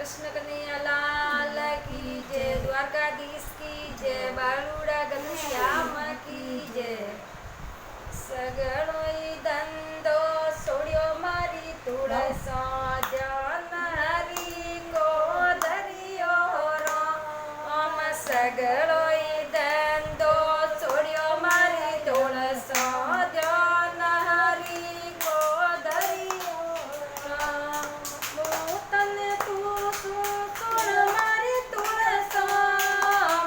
कृष्ण कन्हैया लाल की जय, द्वारकाधीश की जय, बालुड़ा घनश्याम की जय। सगळो धंधो सोड्यो मारी तुळसा, ध्यान हरी को धरियो राम। सगळो धंधो सोड्यो मारी तुळसा, ध्यान हरी को धरियो राम। मोतने पूछूं सुन मारी तुळसा,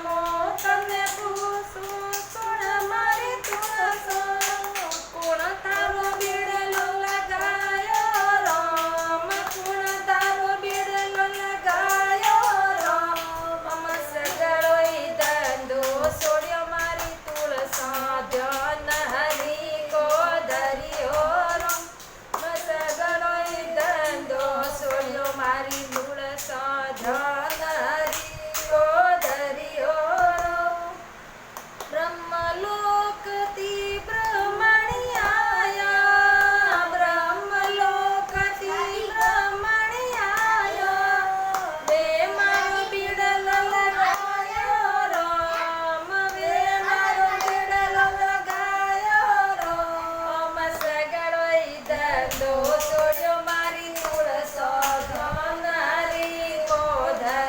मोतने पूछूं सुन मारी तुळसा। कोण तारो बीडलो लगायो राम, कोण तारो बीडलो लगायो राम। सगळो धंधो सोड्यो मारी तुळसा, ध्यान हरी को धरियो राम। सगळो धंधो सोड्यो मारी तुळसा, ध्यान हरी को धरियो राम। ब्रह्मलोक ती ब्रह्मणी आया, ब्रह्मलोक ती ब्रह्मणी आया। वे मारो बीडलो लगायो राम, वे मारो बीडलो लगायो राम। सगळो धंधो सोड्यो मारी तुळसा, ध्यान हरी को धरियो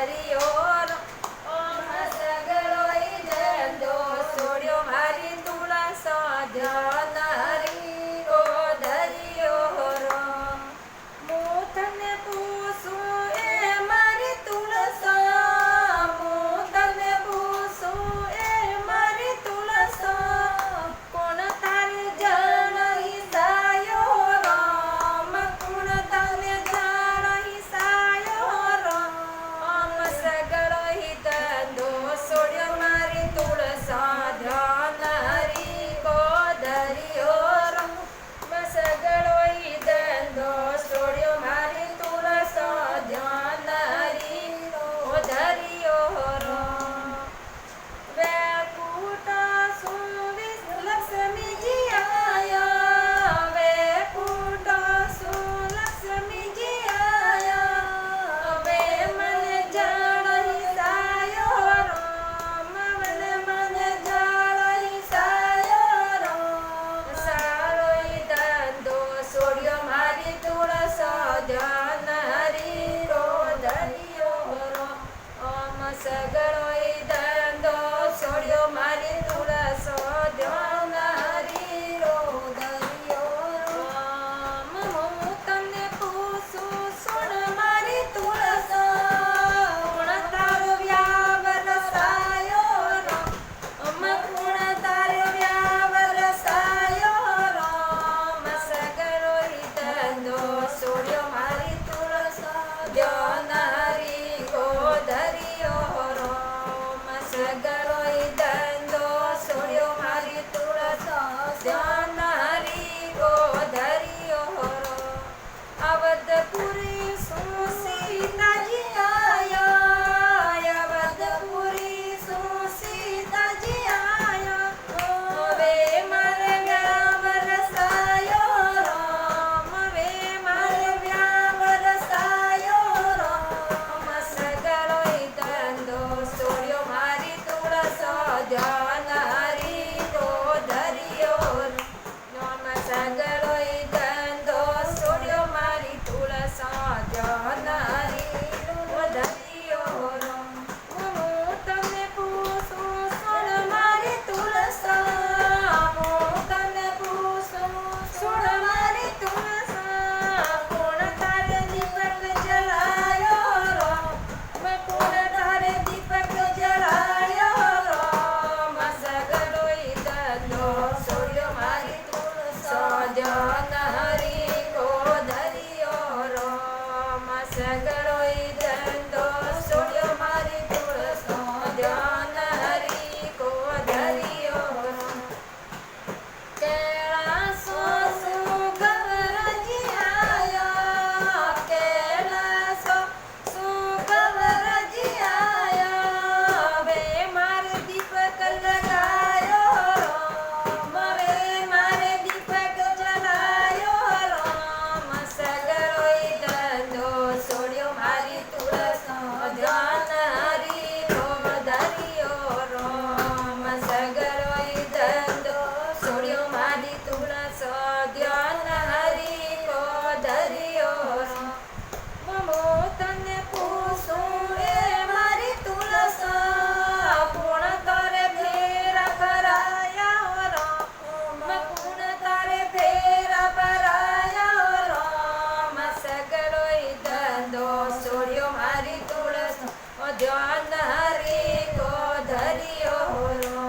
ધ્યાન હરી કો ધર્યો રો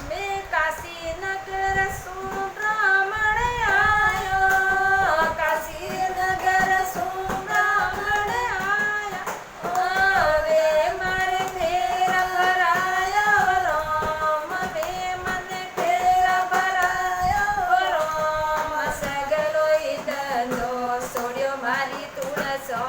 મેં કાશીનગર શું બ્રાહ્મણ આયો કાશીનગર શું બ્રાહ્મણ આયા હવે મારે ફેર ભરાયો રામ હવે મને ફેર ભરાયો રામ સગલો ઈ ધંધો છોડ્યો મારી તુલસો